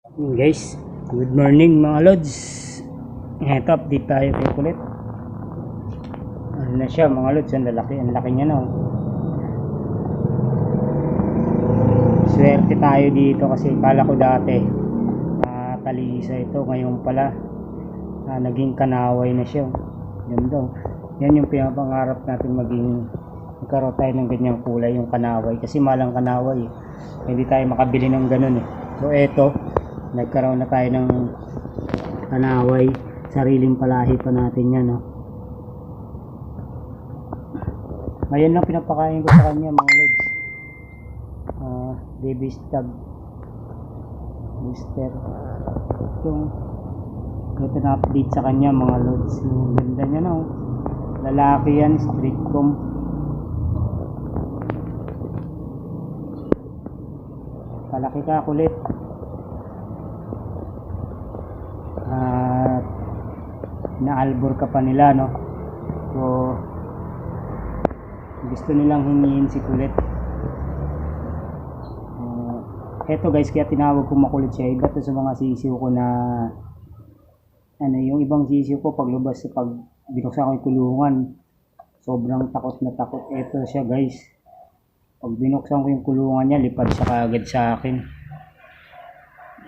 Guys, good morning mga lods. Ito, update tayo kay kulit. Ano na siya mga lods, ang laki niya na. Swerte tayo dito kasi kala ko dati talisa ito, ngayon pala naging kanaway na siya. Yan daw. Yan yung pinapangarap natin magkaroon tayo ng ganyang kulay, yung kanaway. Kasi malang kanaway, hindi tayo makabili ng ganun eh. So eto, nagkaroon na tayo ng kanaway, sariling palahi pa natin yan, no? Ngayon lang pinapakain ko sa kanya mga lods, baby stag mister. Ito na update sa kanya mga lods. Ang ganda niya, no? Lalaki yan, street comb. Palaki ka kulit. Naalbor ka pa nila, no? So gusto nilang hingiin si kulit. Eto guys, kaya tinawag ko makulit siya. Iba to sa mga sisiw ko na yung ibang sisiw ko paglabas pag binuksan ko yung kulungan, sobrang takot na takot. Eto siya guys, pag binuksan ko yung kulungan niya, lipad siya kaagad sa akin.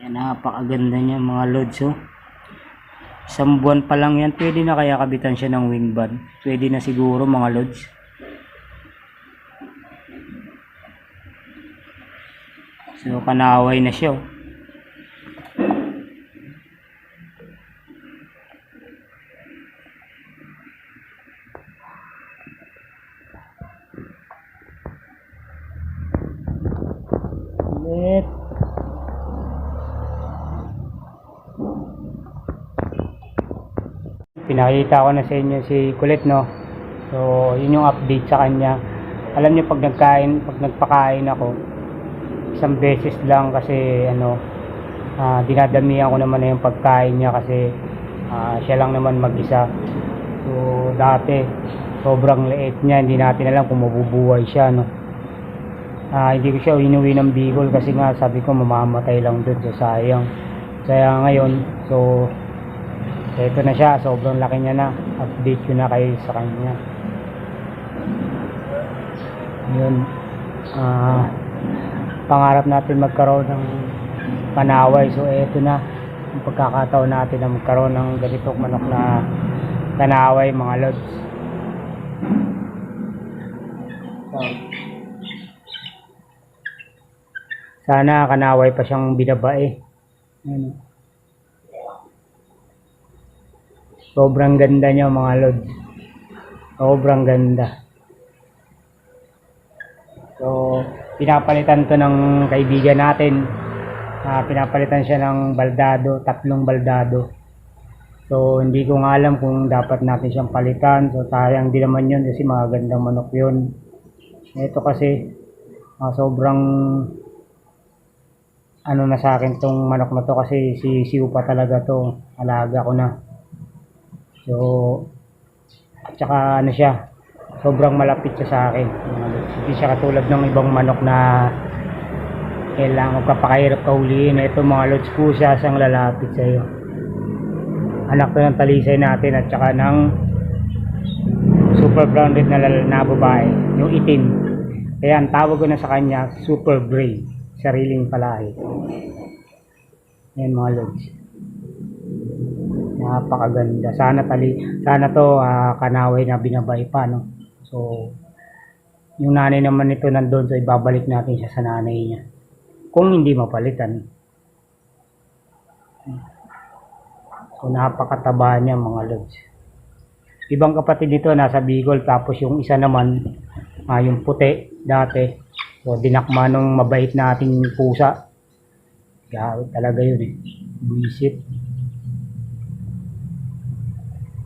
Yan, napakaganda niya mga lods, oh. Isang buwan pa lang yan, pwede na kaya kabitan siya ng wing band. Pwede na siguro mga lods. So kanaway na siya, oh. Ulit. Pinakita ko na sa inyo si kulit, no? So yun yung update sa kanya. Alam niyo pag nagpakain ako, isang beses lang kasi dinadamihan ko naman na yung pagkain niya kasi siya lang naman mag-isa. So dati sobrang liit niya, hindi natin alam kung mabubuhay siya, no? Hindi ko siya inuwi ng Bicol kasi nga sabi ko mamamatay lang doon, so sayang. Kaya ngayon, so ito na siya, sobrang laki niya na. Update ko na kayo sa kanya. Yun, pangarap natin magkaroon ng panaway. So ito na yung pagkakataon natin na magkaroon ng ganitong manok na panaway mga lods. So, sana kanaway pa siyang binabae. Sobrang ganda niya mga lods. Sobrang ganda. So pinapalitan to ng kaibigan natin. Pinapalitan siya ng baldado, 3 baldado. So hindi ko nga alam kung dapat natin siyang palitan. So sayang din naman yun kasi magandang manok yun. Ito kasi sobrang na sa akin tong manok na to kasi sisiw pa talaga to. Alaga ko na. So at saka siya, sobrang malapit siya sa akin. Hindi siya katulad ng ibang manok na kailangan magpapakahirap kahuliin. Ito mga lods, pusa siyang lalapit sa iyo. Anak to ng talisay natin at saka ng super brown red na babae, yung itim. Kaya ang tawag ko na sa kanya, super gray, sariling palahi. Yan mga lods. Napakaganda. Sana to kanaway na binabay pa, no? So yung nanay naman nito nandoon, so ibabalik natin siya sa nanay niya kung hindi mapalitan. So napakataba niya mga lods. Ibang kapatid nito nasa Bicol, tapos yung isa naman yung puti dati, so dinakma nung mabait nating pusa. Gawit talaga yun eh, buisit.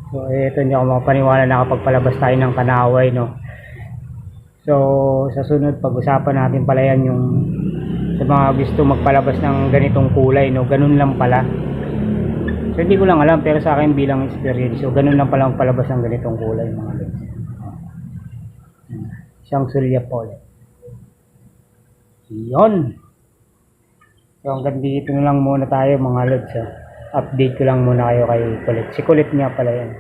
So ito, hindi ako makapaniwala na kapag palabas tayo ng kanaway, no? So sa sunod pag-usapan natin pala yan, yung sa mga gusto magpalabas ng ganitong kulay, no? Ganun lang pala. So hindi ko lang alam, pero sa akin bilang experience, so ganun lang pala magpalabas ng ganitong kulay mga lods. Siyang sulya po ulit. Yun. So hanggang dito na lang muna tayo mga lods. Update ko lang muna kayo kay Kulit. Si Kulit nga pala yan.